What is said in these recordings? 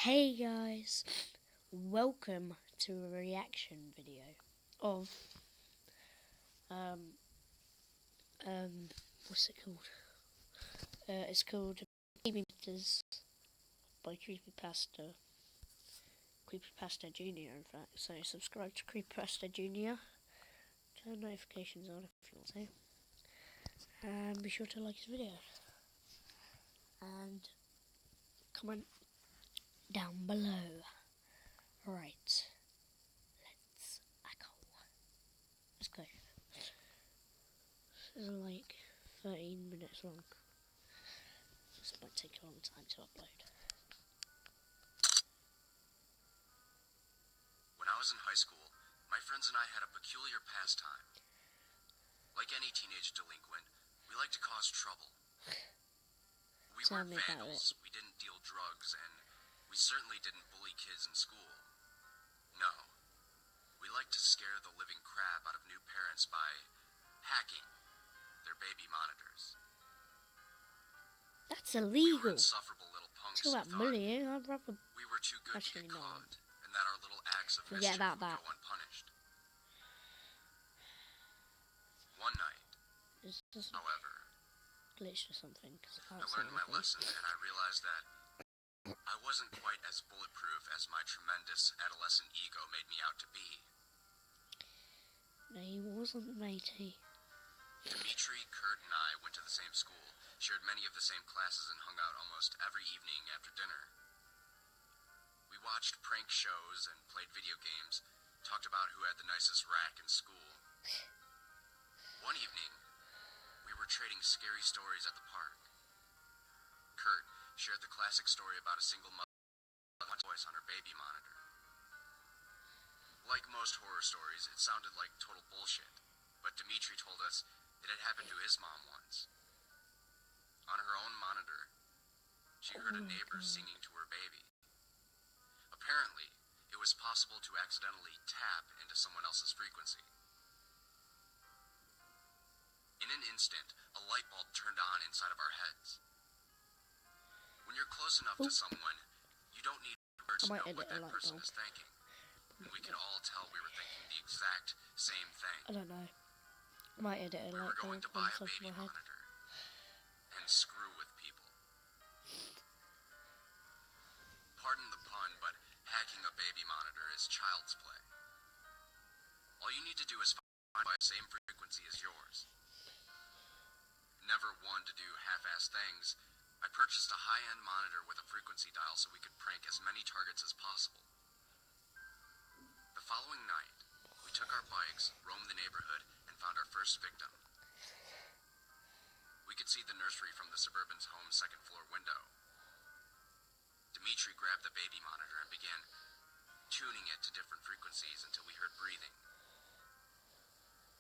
Hey guys, welcome to a reaction video of what's it called? It's called CreepyPasters by CreepyPasterJR in fact. So subscribe to CreepyPasterJR, turn notifications on if you want to, and be sure to like his video and comment down below. Right. Let's go. This is like 13 minutes long. This might take a long time to upload. When I was in high school, my friends and I had a peculiar pastime. Like any teenage delinquent, we liked to cause trouble. We weren't vandals, we didn't deal drugs, and we certainly didn't bully kids in school. No. We liked to scare the living crap out of new parents by hacking their baby monitors. That's illegal. We were insufferable little punks who thought I'd rather we were too good to get caught, and that our little acts of forget mischief about would that. go unpunished. One night, It's just however, glitched or something. Cause I learned my lesson, and I realized that I wasn't quite as bulletproof as my tremendous adolescent ego made me out to be. No, he wasn't, matey. Dimitri, Kurt, and I went to the same school, shared many of the same classes, and hung out almost every evening after dinner. We watched prank shows and played video games, talked about who had the nicest rack in school. One evening, we were trading scary stories at the park. Kurt shared the classic story about a single mother with one voice on her baby monitor. Like most horror stories, it sounded like total bullshit, but Dimitri told us it had happened to his mom once. On her own monitor, she heard a neighbor singing to her baby. Apparently, it was possible to accidentally tap into someone else's frequency. In an instant, a light bulb turned on inside of our heads. When you're close enough to someone, you don't need words to know what that person is thinking. And we could all tell we were thinking the exact same thing. I don't know. I might edit a We light were going bulb to buy on a top of baby my head. monitor and screw with people. Pardon the pun, but hacking a baby monitor is child's play. All you need to do is find the same frequency as yours. Never one to do half-assed things, I purchased a high-end monitor with a frequency dial so we could prank as many targets as possible. The following night, we took our bikes, roamed the neighborhood, and found our first victim. We could see the nursery from the suburban's home's second-floor window. Dimitri grabbed the baby monitor and began tuning it to different frequencies until we heard breathing.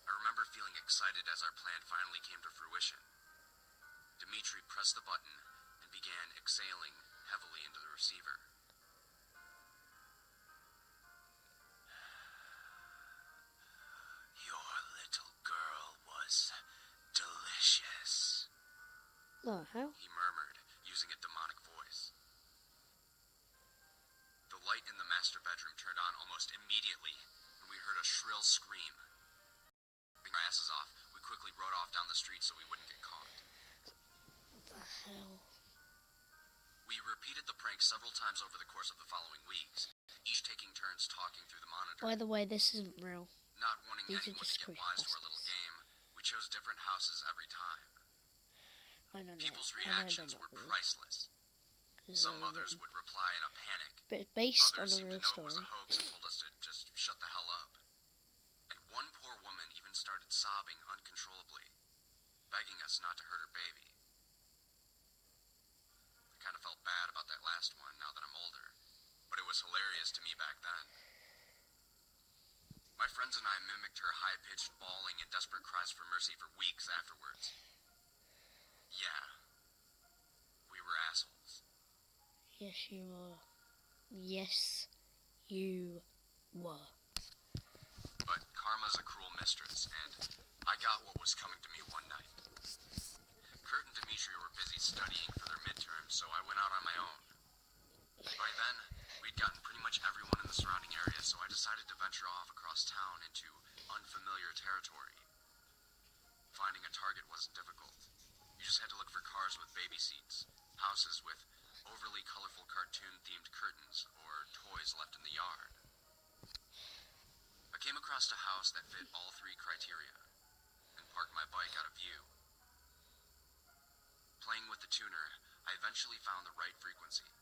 I remember feeling excited as our plan finally came to fruition. Dimitri pressed the button and began exhaling heavily into the receiver. Your little girl was delicious, Oh, how? he murmured, using a demonic voice. The light in the master bedroom turned on almost immediately, and we heard a shrill scream. Our asses off, we quickly rode off down the street so we wouldn't get caught. What the hell? We repeated the prank several times over the course of the following weeks, each taking turns talking through the monitor. By the way, this isn't real. Not wanting These are anyone just to get wise to our little game, we chose different houses every time. I don't know. People's reactions were priceless. Some mothers would reply in a panic. But it's based on Others a seemed real to know story. it was a hoax and told us to just shut the hell up. And one poor woman even started sobbing uncontrollably, begging us not to hurt her baby. I kind of felt bad about that last one now that I'm older, but it was hilarious to me back then. My friends and I mimicked her high-pitched bawling and desperate cries for mercy for weeks afterwards. Yeah, we were assholes. Yes, you were. Yes, you were. But karma's a cruel mistress, and I got what was coming to me one night. Kurt and Dimitri were busy studying for their midterms, so I went out on my own. By then, wasn't difficult. You just had to look for cars with baby seats, houses with overly colorful cartoon-themed curtains, or toys left in the yard. I came across a house that fit all three criteria, and parked my bike out of view. Playing with the tuner, I eventually found the right frequency.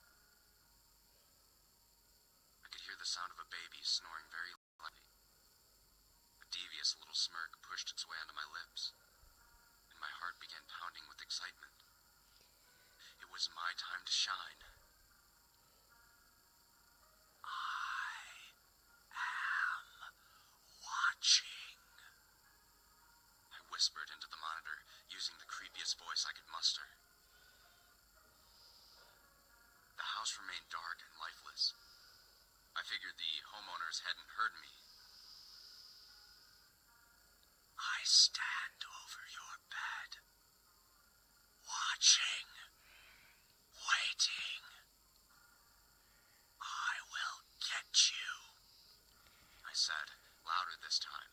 I could hear the sound of a baby snoring very lightly. A devious little smirk pushed its way onto my lips, and my heart began pounding with excitement. It was my time to shine. I am watching, I whispered into the monitor, using the creepiest voice I could muster. The house remained dark and lifeless. I figured the homeowners hadn't heard me. I stand over your bed, watching, waiting. I will get you, I said, louder this time.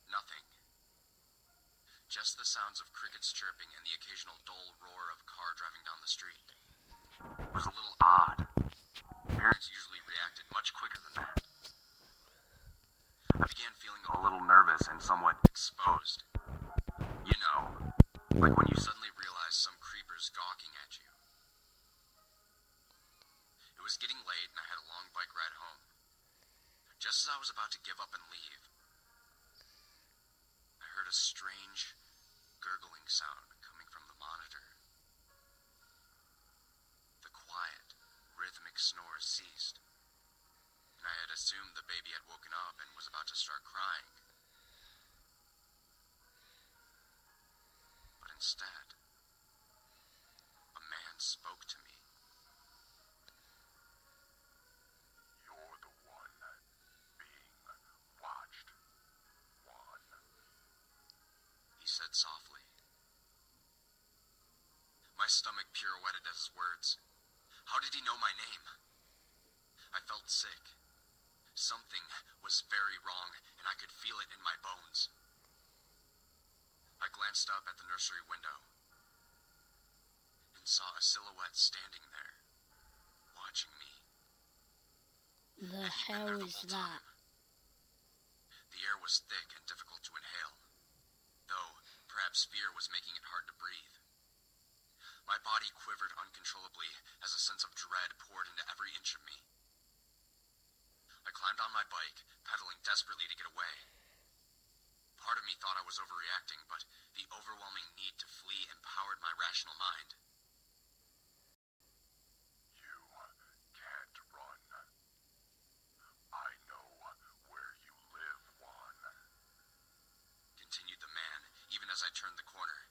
Nothing. Just the sounds of crickets chirping and the occasional dull roar of a car driving down the street. It was a little odd. Parents usually reacted much quicker than that. I began feeling a little nervous and somewhat exposed. You know, like when you suddenly realize some creeper's gawking at you. It was getting late and I had a long bike ride home. Just as I was about to give up and leave, I heard a strange, gurgling sound coming from the monitor. The quiet, rhythmic snores ceased, and I had assumed the baby had woken up and was about to start crying. But instead, a man spoke to me. You're the one being watched, Juan, he said softly. My stomach pirouetted at his words. How did he know my name? I felt sick. Something was very wrong, and I could feel it in my bones. I glanced up at the nursery window and saw a silhouette standing there, watching me. The hell is that? The air was thick and difficult to inhale, though perhaps fear was making it hard to breathe. My body quivered uncontrollably as a sense of dread poured into every inch of me. I climbed on my bike, pedaling desperately to get away. Part of me thought I was overreacting, but the overwhelming need to flee empowered my rational mind. You can't run. I know where you live, Juan, continued the man, even as I turned the corner.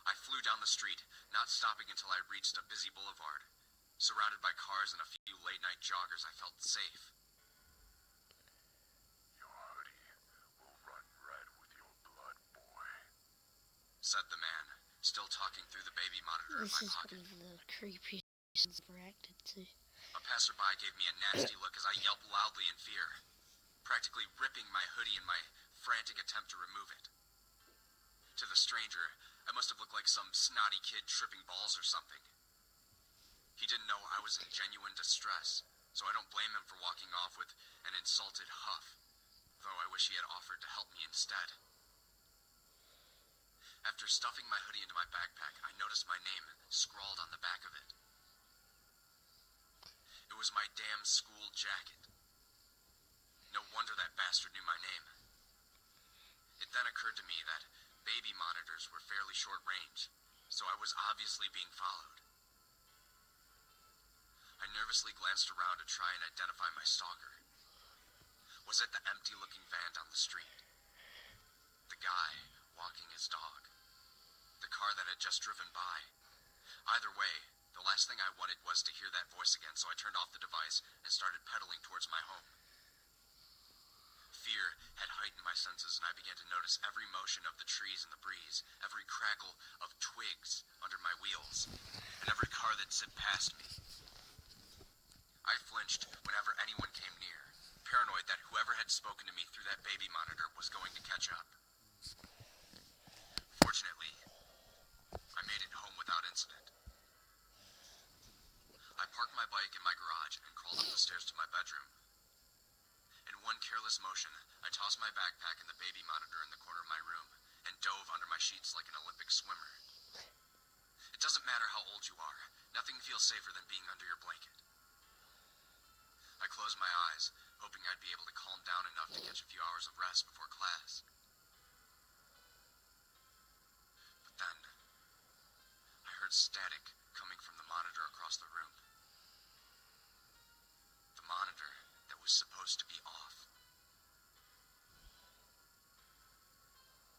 I flew down the street, not stopping until I reached a busy boulevard. Surrounded by cars and a few late-night joggers, I felt safe. Your hoodie will run red with your blood, boy, said the man, still talking through the baby monitor in my pocket. This is one of the creepiest I've ever acted to. A passerby gave me a nasty look as I yelped loudly in fear, practically ripping my hoodie in my frantic attempt to remove it. To the stranger, I must have looked like some snotty kid tripping balls or something. He didn't know I was in genuine distress, so I don't blame him for walking off with an insulted huff, though I wish he had offered to help me instead. After stuffing my hoodie into my backpack, I noticed my name scrawled on the back of it. It was my damn school jacket. No wonder that bastard knew my name. It then occurred to me that baby monitors were fairly short range, so I was obviously being followed. I nervously glanced around to try and identify my stalker. Was it the empty-looking van down the street? The guy walking his dog? The car that had just driven by? Either way, the last thing I wanted was to hear that voice again, so I turned off the device and started pedaling towards my home. Fear had heightened my senses, and I began to notice every motion of the trees in the breeze, every crackle of twigs under my wheels, and every car that zipped past me. I flinched whenever anyone came near, paranoid that whoever had spoken to me through that baby monitor was going to catch up. Fortunately, I made it home without incident. I parked my bike in my garage and crawled up the stairs to my bedroom. In one careless motion, I tossed my backpack and the baby monitor in the corner of my room and dove under my sheets like an Olympic swimmer. It doesn't matter how old you are, nothing feels safer than being under your blanket. I closed my eyes, hoping I'd be able to calm down enough to catch a few hours of rest before class. But then, I heard static coming from the monitor across the room. The monitor that was supposed to be off.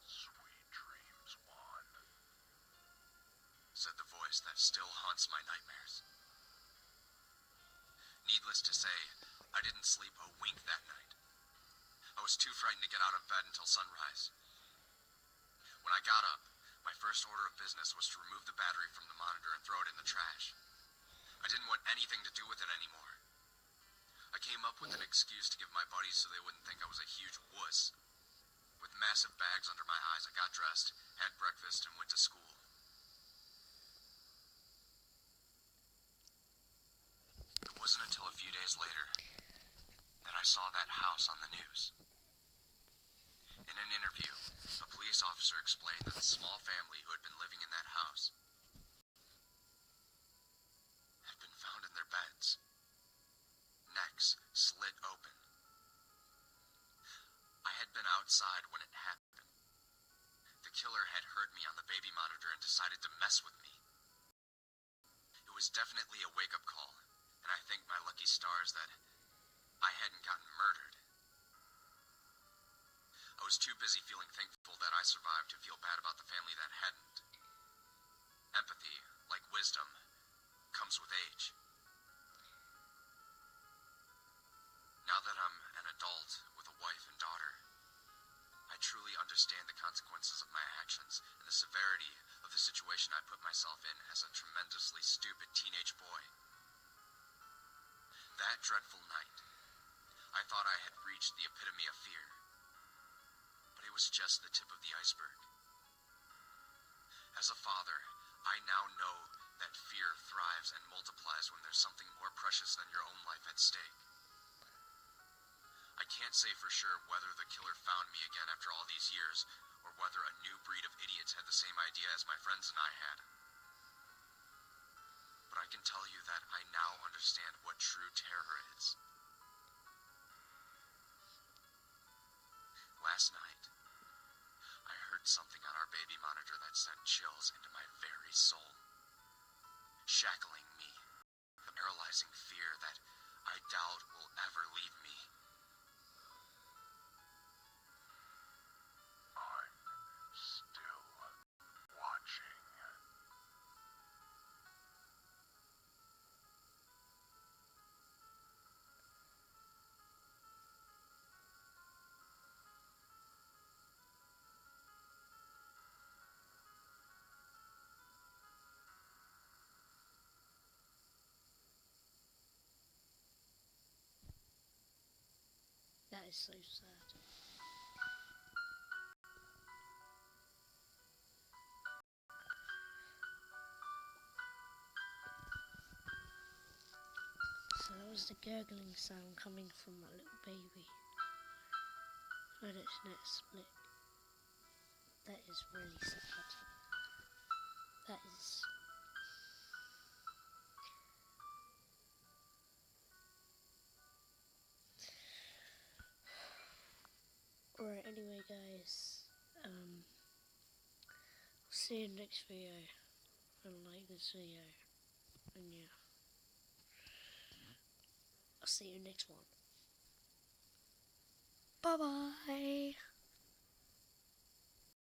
"Sweet dreams, Juan," said the voice that still haunts my nightmares. Needless to say, I didn't sleep a wink that night. I was too frightened to get out of bed until sunrise. When I got up, my first order of business was to remove the battery from the monitor and throw it in the trash. I didn't want anything to do with it anymore. I came up with an excuse to give my buddies so they wouldn't think I was a huge wuss. With massive bags under my eyes, I got dressed, had breakfast, and went to school. It wasn't until a few days later that I saw that house on the news. In an interview, a police officer explained that the small family who had been living in that house had been found in their beds, necks slit open. I had been outside when it happened. The killer had heard me on the baby monitor and decided to mess with me. It was definitely a wake-up call, and I thank my lucky stars that I hadn't gotten murdered. I was too busy feeling thankful that I survived to feel bad about the family that hadn't. Empathy, like wisdom, comes with age. Now that I'm an adult with a wife and daughter, I truly understand the consequences of my actions and the severity of the situation I put myself in as a tremendously stupid teenage boy. That dreadful night, I thought I had reached the epitome of fear. But it was just the tip of the iceberg. As a father, I now know that fear thrives and multiplies when there's something more precious than your own life at stake. I can't say for sure whether the killer found me again after all these years, or whether a new breed of idiots had the same idea as my friends and I had. But I can tell you that I now understand what true terror is. Last night, I heard something on our baby monitor that sent chills into my very soul, shackling me, the paralyzing fear that I doubt will ever leave me. I'm still watching. That is so sad. So that was the gurgling sound coming from that little baby when its neck split. That is really sad. That is... Alright, anyway guys, see you in the next video, and like this video, and yeah, I'll see you next one. Bye bye!